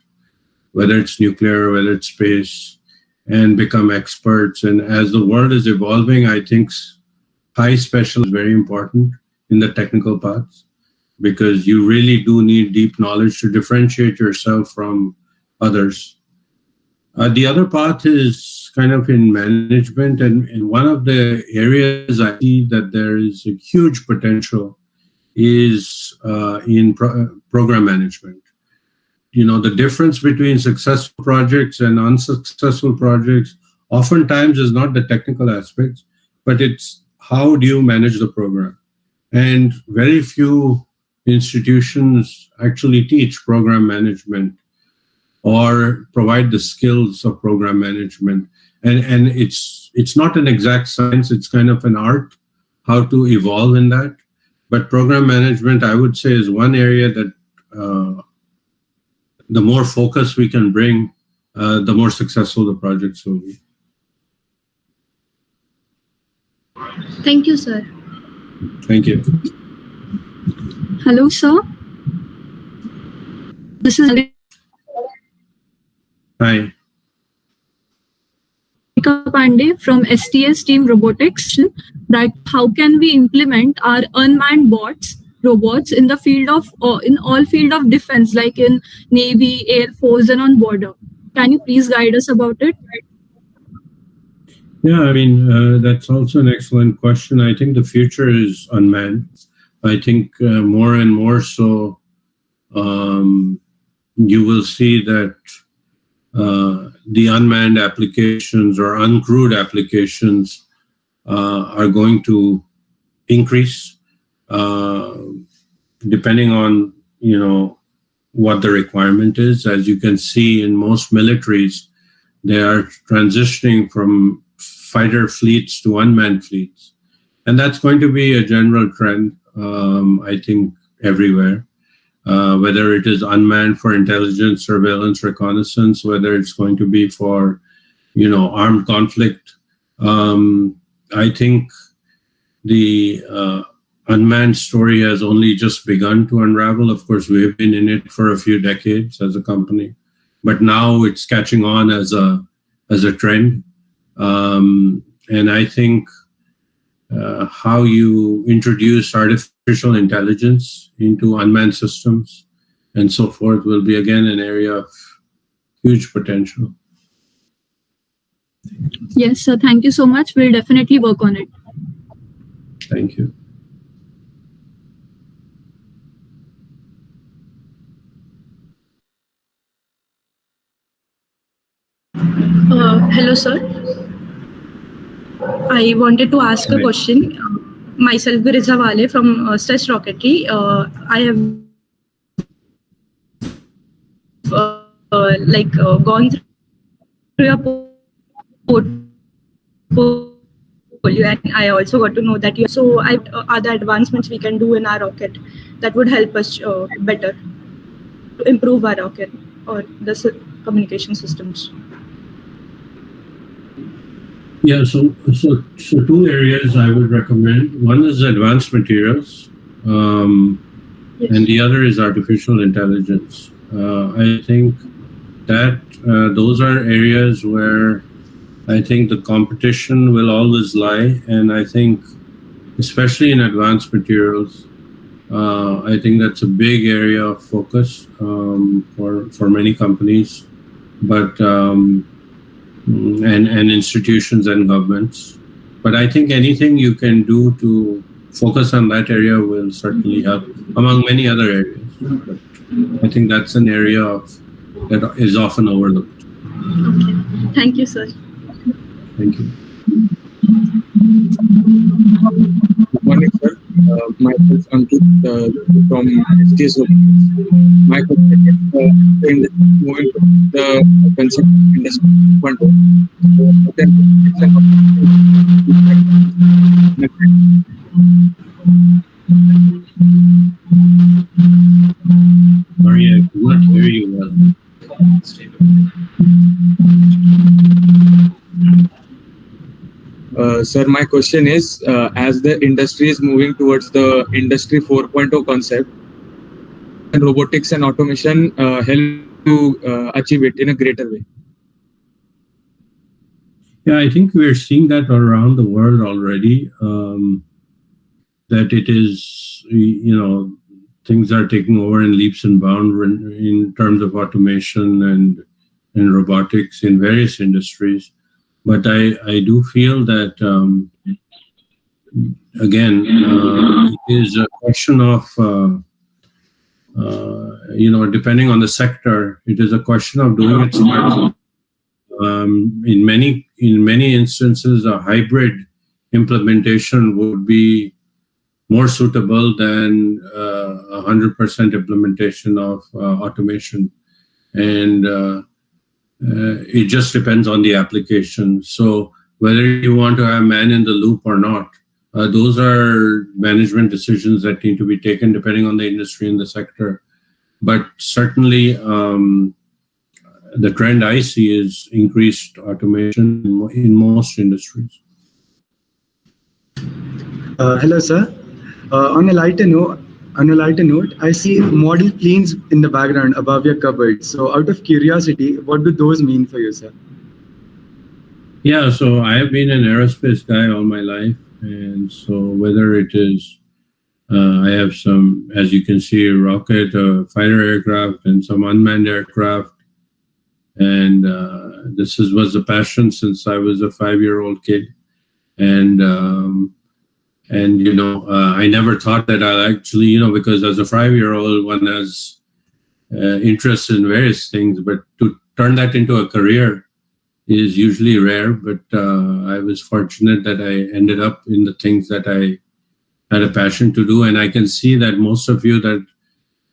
whether it's nuclear, whether it's space, and become experts. And as the world is evolving, I think high special is very important in the technical paths, because you really do need deep knowledge to differentiate yourself from others. The other path is kind of in management, and one of the areas I see that there is a huge potential is in program management. The difference between successful projects and unsuccessful projects oftentimes is not the technical aspects, but it's how do you manage the program. And very few institutions actually teach program management or provide the skills of program management. And it's not an exact science, it's kind of an art, how to evolve in that. But program management, I would say, is one area that the more focus we can bring, the more successful the projects will be. Thank you, sir. Thank you. Hello, sir. This is Hi. Pandey from STS Team Robotics. That how can we implement our unmanned robots in the field of in all field of defense, like in Navy, Air Force, and on border? Can you please guide us about it? Yeah, I mean, that's also an excellent question. I think the future is unmanned. I think more and more so, you will see that the unmanned applications or uncrewed applications are going to increase depending on what the requirement is. As you can see in most militaries, they are transitioning from fighter fleets to unmanned fleets, and that's going to be a general trend, I think, everywhere. Whether it is unmanned for intelligence, surveillance, reconnaissance, whether it's going to be for, armed conflict. I think the unmanned story has only just begun to unravel. Of course, we have been in it for a few decades as a company, but now it's catching on as a trend. And I think how you introduce artificial intelligence into unmanned systems and so forth will be, again, an area of huge potential. Yes, sir. Thank you so much. We'll definitely work on it. Thank you. Hello, sir. I wanted to ask a question. Myself, Girija Wale from Stress Rocketry. I have gone through your portfolio, and I also got to know that you. So, are the advancements we can do in our rocket that would help us better to improve our rocket or the communication systems? Yeah, so two areas I would recommend. One is advanced materials, and the other is artificial intelligence. I think that those are areas where I think the competition will always lie, and I think especially in advanced materials, I think that's a big area of focus for many companies, but and institutions and governments. But I think anything you can do to focus on that area will certainly help, among many other areas. But I think that's an area that is often overlooked. Okay. Thank you, sir. Thank you. Good morning, sir. Myself, Ankit from STS. My question is the industry moving to the concept of industry 1.0. Sorry, I could not hear you well. Sir, my question is, as the industry is moving towards the Industry 4.0 concept, and robotics and automation help to achieve it in a greater way? Yeah, I think we're seeing that around the world already, that it is, things are taking over in leaps and bounds in terms of automation and robotics in various industries. But I do feel that, again, it is a question of, depending on the sector, it is a question of doing it smartly. In many instances, a hybrid implementation would be more suitable than 100% implementation of automation. And it just depends on the application. So whether you want to have man in the loop or not, those are management decisions that need to be taken depending on the industry and the sector. But certainly, the trend I see is increased automation in most industries. Hello, sir. On a lighter note, I see model planes in the background above your cupboard. So, out of curiosity, what do those mean for you, sir? Yeah, so I have been an aerospace guy all my life, and so whether it is, I have some, as you can see, a rocket, a fighter aircraft, and some unmanned aircraft. And this was a passion since I was a 5-year-old kid. And I never thought that I'll actually, because as a 5-year-old, one has interest in various things, but to turn that into a career is usually rare. But I was fortunate that I ended up in the things that I had a passion to do. And I can see that most of you that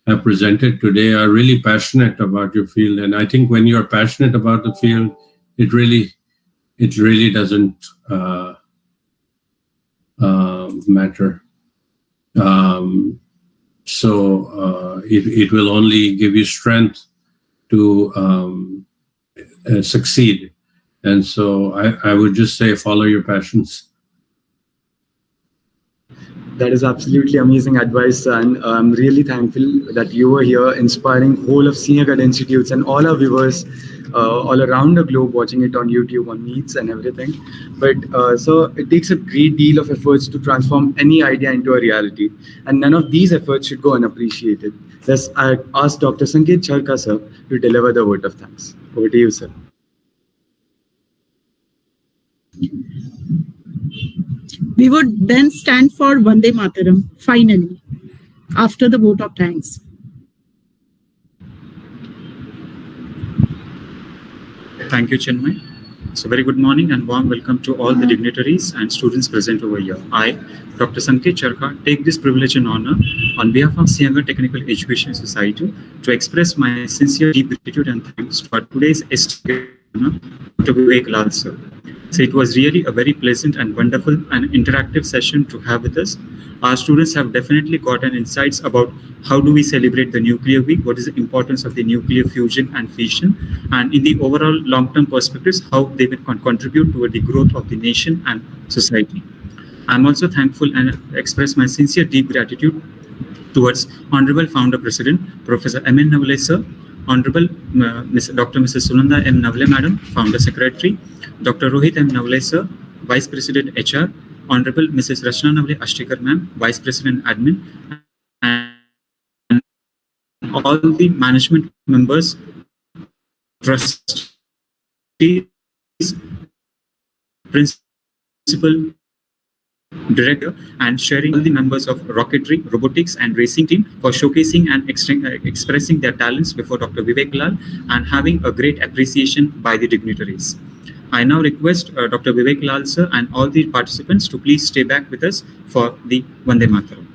have presented today are really passionate about your field. And I think when you're passionate about the field, it really doesn't matter. So it will only give you strength to succeed. And so I would just say, follow your passions. That is absolutely amazing advice, and I'm really thankful that you were here inspiring whole of Sinhgad institutes and all our viewers all around the globe watching it on YouTube, on Meets and everything. But so it takes a great deal of efforts to transform any idea into a reality, and none of these efforts should go unappreciated. Thus, I asked Dr. Sinhgad Technical sir to deliver the vote of thanks. Over to you, sir. We would then stand for Vande Mataram, finally, after the vote of thanks. Thank you, Chinmay. So very good morning and warm welcome to all the dignitaries and students present over here. I, Dr. Sinhgad Charka, take this privilege and honor on behalf of Sinhgad Technical Education Society to express my sincere deep gratitude and thanks to our today's esteemed Dr. Vivek Lall sir. So it was really a very pleasant and wonderful and interactive session to have with us. Our students have definitely gotten insights about how do we celebrate the nuclear week, what is the importance of the nuclear fusion and fission, and in the overall long-term perspectives, how they will contribute toward the growth of the nation and society. I'm also thankful and express my sincere deep gratitude towards Honorable Founder President, Professor M.N. Navale sir, Honorable Dr. Mrs. Sunanda M. Navale Madam, Founder Secretary, Dr. Rohit M. Navale sir, Vice President HR, Honorable Mrs. Rachna Navale Ashtikar ma'am, Vice President Admin, and all the management members, trustees, principal, director, and sharing all the members of rocketry, robotics, and racing team for showcasing and expressing their talents before Dr. Vivek Lall and having a great appreciation by the dignitaries. I now request Dr. Vivek Lall sir and all the participants to please stay back with us for the Vande Mataram.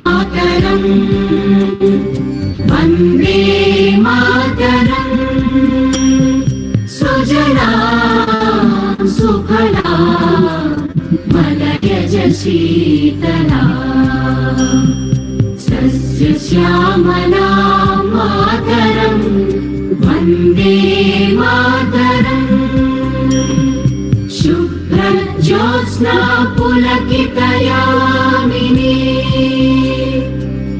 Mataram, Vande Mataram, Sujala Sukhala, Malayaj Sheetala, Sasya Shyamala Mataram, Vande Mataram, Shubhra Jyotsna Pulakitayamini,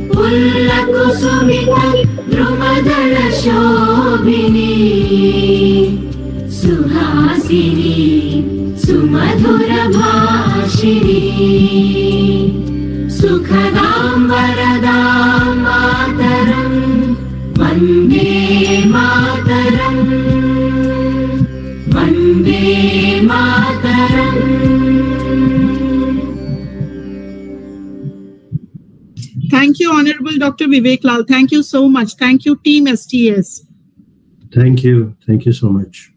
Pullakusumita Drumadala Shobhini, Suhasini Sumadhura Bhashini, Sukhadam Varadam Mataram, Vande Mataram, Vande Mataram. Thank you, Honorable Dr. Vivek Lall. Thank you so much. Thank you, Team STS. Thank you. Thank you so much.